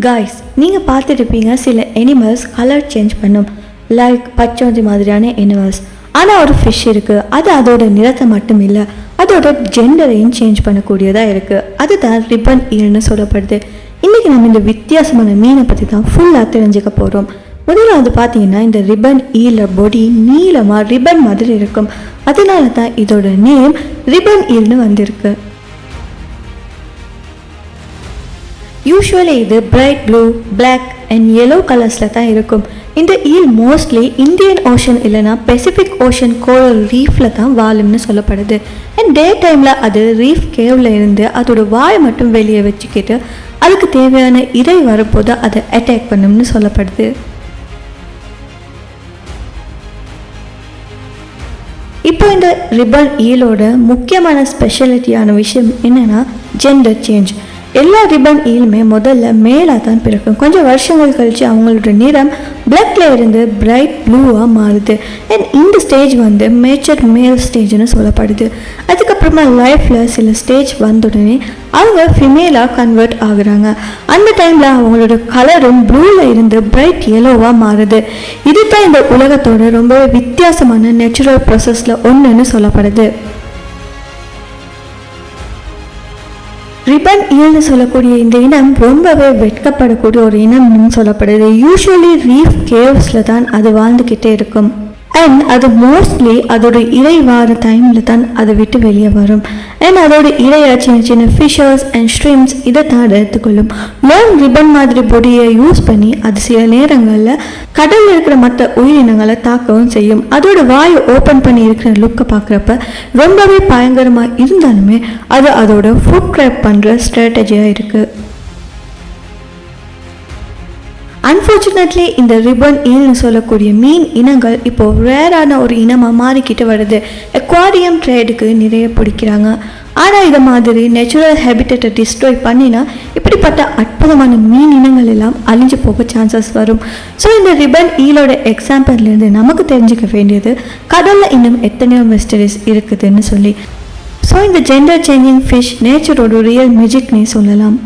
Guys, நீங்கள் பார்த்துருப்பீங்க சில அனிமல்ஸ் கலர் சேஞ்ச் பண்ணும், லைக் பச்சோந்தி மாதிரியான அனிமல்ஸ். ஆனால் ஒரு ஃபிஷ் இருக்குது, அது அதோட நிறத்தை மட்டும் இல்லை, அதோட ஜெண்டரையும் சேஞ்ச் பண்ணக்கூடியதாக இருக்குது. அதுதான் ரிப்பன் ஈல்னு சொல்லப்படுது. இன்றைக்கி நம்ம இந்த வித்தியாசமான மீனை பற்றி தான் ஃபுல்லாக தெரிஞ்சுக்க போகிறோம். முதலாவது பார்த்தீங்கன்னா, இந்த ரிப்பன் ஈல பொடி நீளமாக ரிப்பன் மாதிரி இருக்கும். அதனால தான் இதோட நேம் ரிப்பன் ஈல்னு வந்திருக்கு. யூஸ்வலி இது bright blue, black and yellow கலர்ஸில் தான் இருக்கும். இந்த ஈல் மோஸ்ட்லி இந்தியன் ஓஷன் இல்லைனா பெசிபிக் ஓஷன் கோரல் ரீஃபில் தான் வாழும்னு சொல்லப்படுது. அண்ட் டே டைமில் அது ரீஃப் கேவில் இருந்து அதோட வாயை மட்டும் வெளியே வச்சுக்கிட்டு அதுக்கு தேவையான இறை வரப்போது அதை அட்டாக் பண்ணும்னு சொல்லப்படுது. இப்போ இந்த ரிப்பன் ஈலோட முக்கியமான ஸ்பெஷாலிட்டியான விஷயம் என்னென்னா ஜெண்டர் சேஞ்ச். எல்லா ரிப்பன் ஈலுமே முதல்ல மேலாக தான் பிறக்கும். கொஞ்சம் வருஷங்கள் கழித்து அவங்களோட நிறம் பிளாக்ல இருந்து பிரைட் ப்ளூவாக மாறுது. அண்ட் இந்த ஸ்டேஜ் வந்து மேச்சர் மேல் ஸ்டேஜ்னு சொல்லப்படுது. அதுக்கப்புறமா லைஃப்பில் சில ஸ்டேஜ் வந்தோடனே அவங்க ஃபிமேலாக கன்வெர்ட் ஆகுறாங்க. அந்த டைமில் அவங்களோட கலரும் ப்ளூவில் இருந்து பிரைட் yellowவாக மாறுது. இது தான் இந்த உலகத்தோட ரொம்பவே வித்தியாசமான நேச்சுரல் ப்ராசஸில் ஒன்றுன்னு சொல்லப்படுது. ரிப்பன் ஈல்னு சொல்லக்கூடிய இந்த இனம் ரொம்பவே வெட்கப்படக்கூடிய ஒரு இனம்னு சொல்லப்படுது. யூஸ்வலி ரீஃப் கேவ்ஸில் தான் அது வாழ்ந்துக்கிட்டே இருக்கும். அண்ட் அது மோஸ்ட்லி அதோட இறை வார டைமில் தான் அதை விட்டு வெளியே வரும். அண்ட் அதோட இறையை சின்ன சின்ன ஃபிஷர்ஸ் அண்ட் ஸ்ட்ரீம்ஸ் இதை தான் அதை எடுத்துக்கொள்ளும். லாங் ரிப்பன் மாதிரி பொடியை யூஸ் பண்ணி அது சில நேரங்களில் கடலில் இருக்கிற மற்ற உயிரினங்களை தாக்கவும் செய்யும். அதோட வாயை ஓப்பன் பண்ணி இருக்கிற லுக்கை பார்க்குறப்ப ரொம்பவே பயங்கரமாக இருந்தாலுமே அது அதோட ஃபுட் ட்ராப் பண்ணுற ஸ்ட்ராட்டஜியாக இருக்குது. அன்ஃபார்ச்சுனேட்லி இந்த ரிப்பன் ஈல்னு சொல்லக்கூடிய மீன் இனங்கள் இப்போது ரேரான ஒரு இனமாக மாறிக்கிட்டு வருது. அக்வாரியம் ட்ரேடுக்கு நிறைய பிடிக்கிறாங்க. ஆனால் இதை மாதிரி நேச்சுரல் ஹேபிட்டட்டை டிஸ்ட்ராய் பண்ணினா இப்படிப்பட்ட அற்புதமான மீன் இனங்கள் எல்லாம் அழிஞ்சு போக சான்சஸ் வரும். ஸோ இந்த ரிப்பன் ஈலோட எக்ஸாம்பிள்லேருந்து நமக்கு தெரிஞ்சுக்க வேண்டியது கடலில் இன்னும் எத்தனையோ மிஸ்டரிஸ் இருக்குதுன்னு சொல்லி. ஸோ இந்த ஜெண்டர் சேஞ்சிங் ஃபிஷ் நேச்சரோட ரியல் மேஜிக்னே சொல்லலாம்.